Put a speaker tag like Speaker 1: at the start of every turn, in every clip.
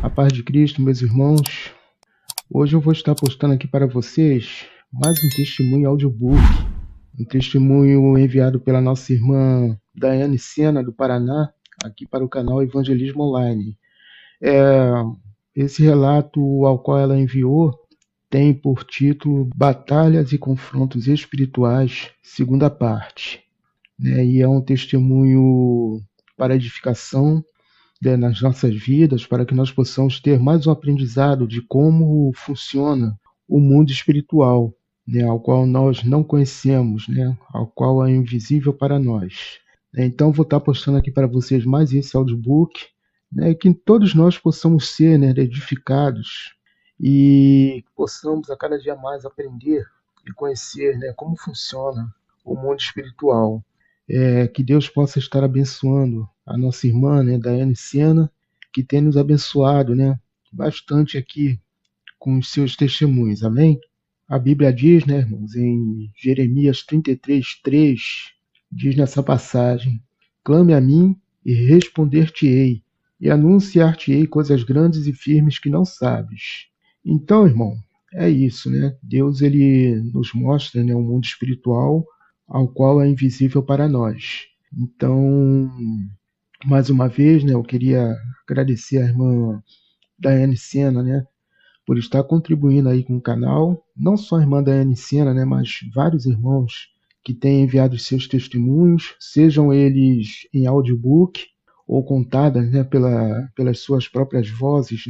Speaker 1: A paz de Cristo, meus irmãos. Hoje eu vou estar postando aqui para vocês mais um testemunho audiobook, um testemunho enviado pela nossa irmã Daiane Sena, do Paraná, aqui para o canal Evangelismo Online. Esse relato ao qual ela enviou tem por título Batalhas e Confrontos Espirituais, segunda parte. E é um testemunho para edificação nas nossas vidas, para que nós possamos ter mais um aprendizado de como funciona o mundo espiritual, ao qual nós não conhecemos, ao qual é invisível para nós. Então vou estar postando aqui para vocês mais esse audiobook, que todos nós possamos ser edificados e possamos a cada dia mais aprender e conhecer como funciona o mundo espiritual. Que Deus possa estar abençoando a nossa irmã, Daiane Sena, que tem nos abençoado, bastante aqui com os seus testemunhos, amém? A Bíblia diz, irmãos, em Jeremias 33:3, diz nessa passagem: clame a mim e responder-te-ei, e anunciar-te-ei coisas grandes e firmes que não sabes. Então, irmão, é isso, Deus, ele nos mostra um mundo espiritual ao qual é invisível para nós. Então, mais uma vez, eu queria agradecer a irmã Daiane Sena, por estar contribuindo aí com o canal. Não só a irmã Daiane Sena, mas vários irmãos que têm enviado os seus testemunhos, sejam eles em audiobook ou contadas pelas suas próprias vozes,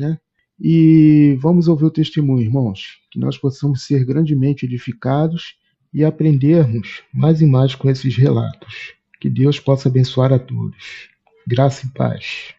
Speaker 1: E vamos ouvir o testemunho, irmãos, que nós possamos ser grandemente edificados e aprendermos mais e mais com esses relatos. Que Deus possa abençoar a todos. Graça e paz.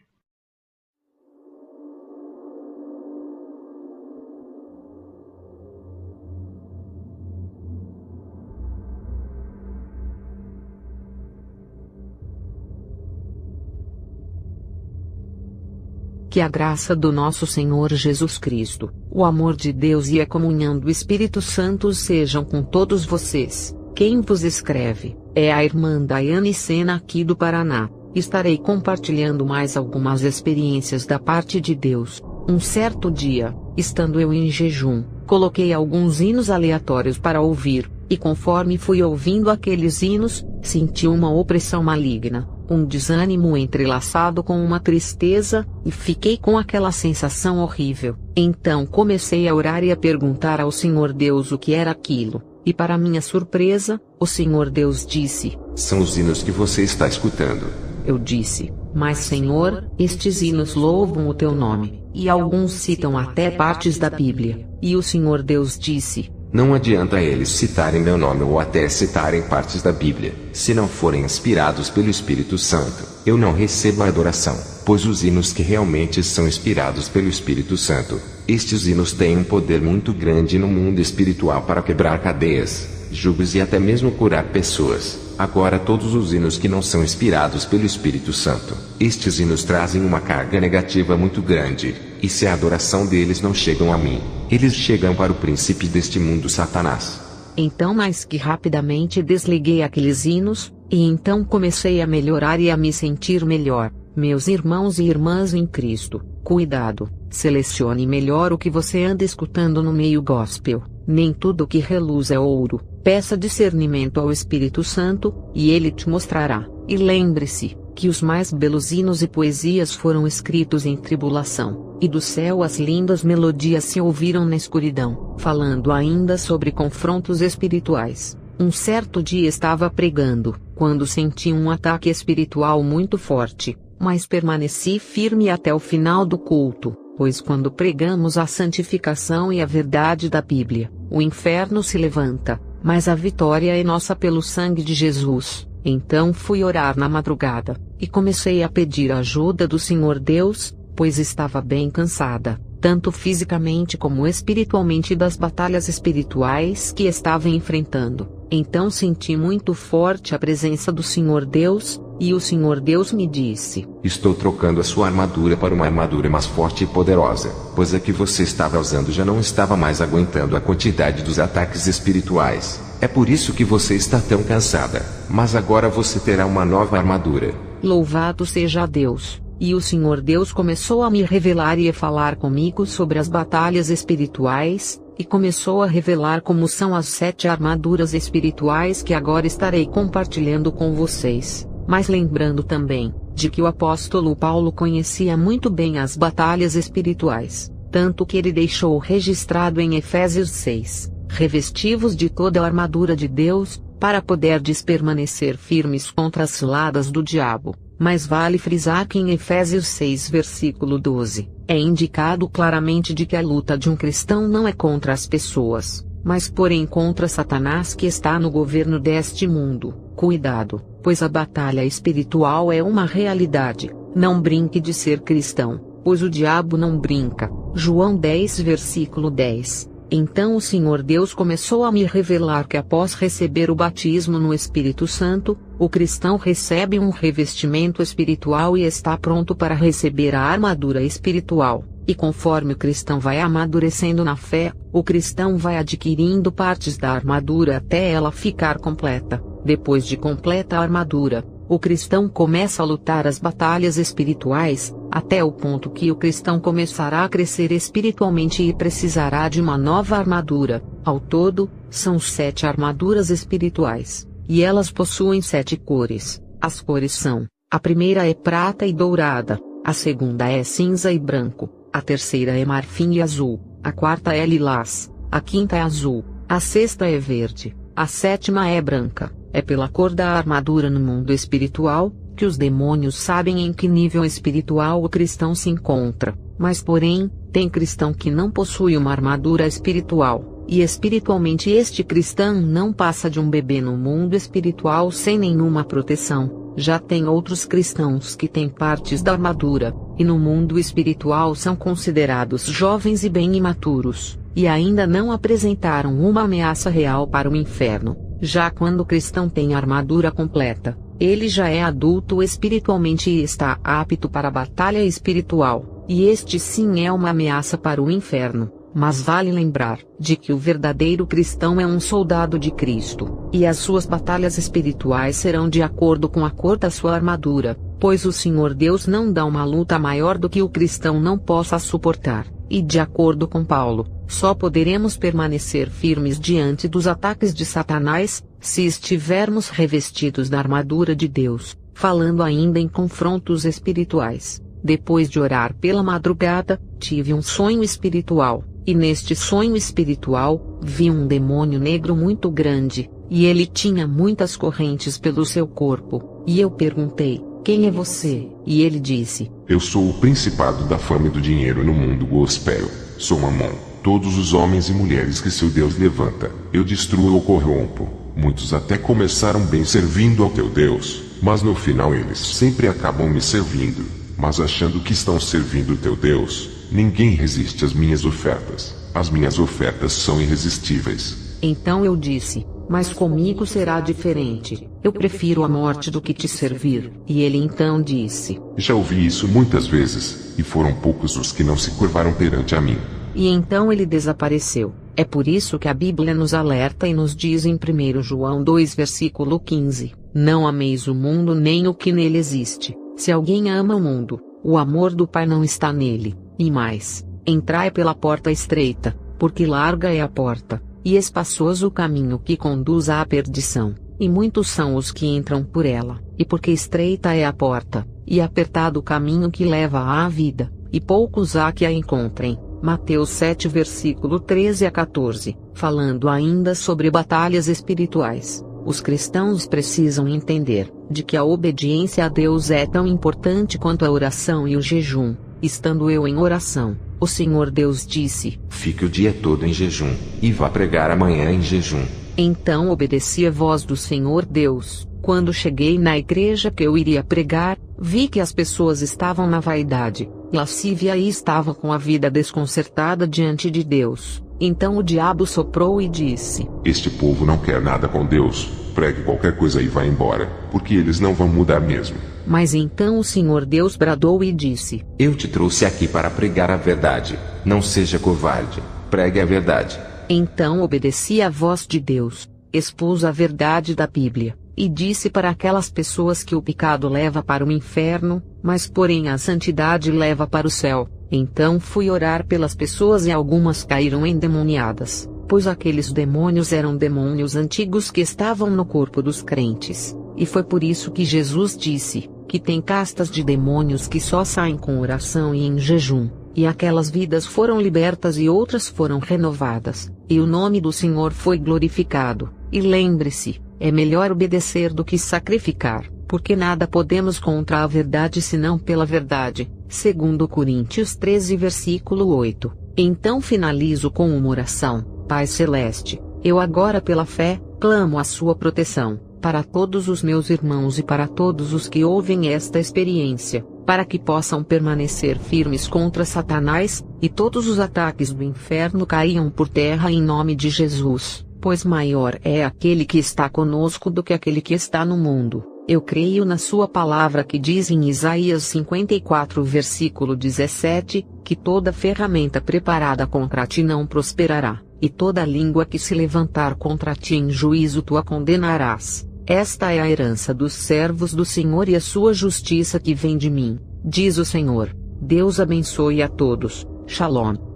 Speaker 2: Que a graça do nosso Senhor Jesus Cristo, o amor de Deus e a comunhão do Espírito Santo sejam com todos vocês. Quem vos escreve é a irmã Daiane Sena aqui do Paraná. Estarei compartilhando mais algumas experiências da parte de Deus. Um certo dia, estando eu em jejum, coloquei alguns hinos aleatórios para ouvir, e conforme fui ouvindo aqueles hinos, senti uma opressão maligna, um desânimo entrelaçado com uma tristeza, e fiquei com aquela sensação horrível. Então comecei a orar e a perguntar ao Senhor Deus o que era aquilo, e para minha surpresa, o Senhor Deus disse:
Speaker 3: são os hinos que você está escutando.
Speaker 2: Eu disse: mas Senhor, estes hinos louvam o teu nome, e alguns citam até partes da Bíblia. E o Senhor Deus disse:
Speaker 3: não adianta eles citarem meu nome ou até citarem partes da Bíblia, se não forem inspirados pelo Espírito Santo. Eu não recebo a adoração, pois os hinos que realmente são inspirados pelo Espírito Santo, estes hinos têm um poder muito grande no mundo espiritual para quebrar cadeias, jugos e até mesmo curar pessoas. Agora todos os hinos que não são inspirados pelo Espírito Santo, estes hinos trazem uma carga negativa muito grande, e se a adoração deles não chegam a mim, eles chegam para o príncipe deste mundo, Satanás.
Speaker 2: Então mais que rapidamente desliguei aqueles hinos, e então comecei a melhorar e a me sentir melhor. Meus irmãos e irmãs em Cristo, cuidado, selecione melhor o que você anda escutando no meio gospel. Nem tudo que reluz é ouro. Peça discernimento ao Espírito Santo, e ele te mostrará. E lembre-se, que os mais belos hinos e poesias foram escritos em tribulação, e do céu as lindas melodias se ouviram na escuridão. Falando ainda sobre confrontos espirituais, um certo dia estava pregando, quando senti um ataque espiritual muito forte, mas permaneci firme até o final do culto. Pois quando pregamos a santificação e a verdade da Bíblia, o inferno se levanta, mas a vitória é nossa pelo sangue de Jesus. Então fui orar na madrugada, e comecei a pedir a ajuda do Senhor Deus, pois estava bem cansada, tanto fisicamente como espiritualmente das batalhas espirituais que estava enfrentando. Então senti muito forte a presença do Senhor Deus, e o Senhor Deus me disse:
Speaker 3: estou trocando a sua armadura para uma armadura mais forte e poderosa, pois a que você estava usando já não estava mais aguentando a quantidade dos ataques espirituais. É por isso que você está tão cansada, mas agora você terá uma nova armadura.
Speaker 2: Louvado seja Deus! E o Senhor Deus começou a me revelar e a falar comigo sobre as batalhas espirituais, e começou a revelar como são as 7 armaduras espirituais que agora estarei compartilhando com vocês, mas lembrando também, de que o apóstolo Paulo conhecia muito bem as batalhas espirituais, tanto que ele deixou registrado em Efésios 6, revestivos de toda a armadura de Deus, para poderdes permanecer firmes contra as ciladas do diabo. Mas vale frisar que em Efésios 6 versículo 12, é indicado claramente de que a luta de um cristão não é contra as pessoas, mas porém contra Satanás que está no governo deste mundo. Cuidado, pois a batalha espiritual é uma realidade. Não brinque de ser cristão, pois o diabo não brinca. João 10 versículo 10. Então o Senhor Deus começou a me revelar que após receber o batismo no Espírito Santo, o cristão recebe um revestimento espiritual e está pronto para receber a armadura espiritual. E conforme o cristão vai amadurecendo na fé, o cristão vai adquirindo partes da armadura até ela ficar completa. Depois de completa a armadura, o cristão começa a lutar as batalhas espirituais, até o ponto que o cristão começará a crescer espiritualmente e precisará de uma nova armadura. Ao todo, são 7 armaduras espirituais, e elas possuem 7 cores. As cores são: a primeira é prata e dourada, a segunda é cinza e branco, a terceira é marfim e azul, a quarta é lilás, a quinta é azul, a sexta é verde, a sétima é branca. É pela cor da armadura no mundo espiritual, que os demônios sabem em que nível espiritual o cristão se encontra. Mas porém, tem cristão que não possui uma armadura espiritual, e espiritualmente este cristão não passa de um bebê no mundo espiritual sem nenhuma proteção. Já tem outros cristãos que têm partes da armadura, e no mundo espiritual são considerados jovens e bem imaturos, e ainda não apresentaram uma ameaça real para o inferno. Já quando o cristão tem a armadura completa, ele já é adulto espiritualmente e está apto para a batalha espiritual, e este sim é uma ameaça para o inferno. Mas vale lembrar, de que o verdadeiro cristão é um soldado de Cristo, e as suas batalhas espirituais serão de acordo com a cor da sua armadura, pois o Senhor Deus não dá uma luta maior do que o cristão não possa suportar, e de acordo com Paulo, só poderemos permanecer firmes diante dos ataques de Satanás, se estivermos revestidos da armadura de Deus. Falando ainda em confrontos espirituais, depois de orar pela madrugada, tive um sonho espiritual. E neste sonho espiritual, vi um demônio negro muito grande, e ele tinha muitas correntes pelo seu corpo, e eu perguntei, quem é você? E ele disse,
Speaker 4: eu sou o principado da fama e do dinheiro no mundo gospel, sou Mamon. Todos os homens e mulheres que seu Deus levanta, eu destruo ou corrompo. Muitos até começaram bem servindo ao teu Deus, mas no final eles sempre acabam me servindo, mas achando que estão servindo o teu Deus. Ninguém resiste às minhas ofertas. As minhas ofertas são irresistíveis.
Speaker 2: Então eu disse, mas comigo será diferente. Eu prefiro a morte do que te servir. E ele então disse,
Speaker 4: já ouvi isso muitas vezes, e foram poucos os que não se curvaram perante a mim.
Speaker 2: E então ele desapareceu. É por isso que a Bíblia nos alerta e nos diz em 1 João 2 versículo 15, não ameis o mundo nem o que nele existe. Se alguém ama o mundo, o amor do Pai não está nele. E mais, entrai pela porta estreita, porque larga é a porta, e espaçoso o caminho que conduz à perdição, e muitos são os que entram por ela, e porque estreita é a porta, e apertado o caminho que leva à vida, e poucos há que a encontrem. Mateus 7 versículo 13 a 14, falando ainda sobre batalhas espirituais. Os cristãos precisam entender, de que a obediência a Deus é tão importante quanto a oração e o jejum. Estando eu em oração, o Senhor Deus disse,
Speaker 3: fique o dia todo em jejum, e vá pregar amanhã em jejum.
Speaker 2: Então obedeci a voz do Senhor Deus. Quando cheguei na igreja que eu iria pregar, vi que as pessoas estavam na vaidade, lascívia e estavam com a vida desconcertada diante de Deus. Então o diabo soprou e disse,
Speaker 4: este povo não quer nada com Deus, pregue qualquer coisa e vá embora, porque eles não vão mudar mesmo.
Speaker 2: Mas então o Senhor Deus bradou e disse,
Speaker 3: eu te trouxe aqui para pregar a verdade, não seja covarde, pregue a verdade.
Speaker 2: Então obedeci à voz de Deus, expus a verdade da Bíblia, e disse para aquelas pessoas que o pecado leva para o inferno, mas porém a santidade leva para o céu. Então fui orar pelas pessoas e algumas caíram endemoniadas, pois aqueles demônios eram demônios antigos que estavam no corpo dos crentes, e foi por isso que Jesus disse, que tem castas de demônios que só saem com oração e em jejum, e aquelas vidas foram libertas e outras foram renovadas, e o nome do Senhor foi glorificado. E lembre-se, é melhor obedecer do que sacrificar, porque nada podemos contra a verdade senão pela verdade, segundo Coríntios 13 versículo 8. Então finalizo com uma oração. Pai Celeste, eu agora pela fé, clamo a sua proteção, para todos os meus irmãos e para todos os que ouvem esta experiência, para que possam permanecer firmes contra Satanás, e todos os ataques do inferno caiam por terra em nome de Jesus, pois maior é aquele que está conosco do que aquele que está no mundo. Eu creio na sua palavra que diz em Isaías 54 versículo 17, que toda ferramenta preparada contra ti não prosperará, e toda língua que se levantar contra ti em juízo tu a condenarás. Esta é a herança dos servos do Senhor e a sua justiça que vem de mim, diz o Senhor. Deus abençoe a todos. Shalom.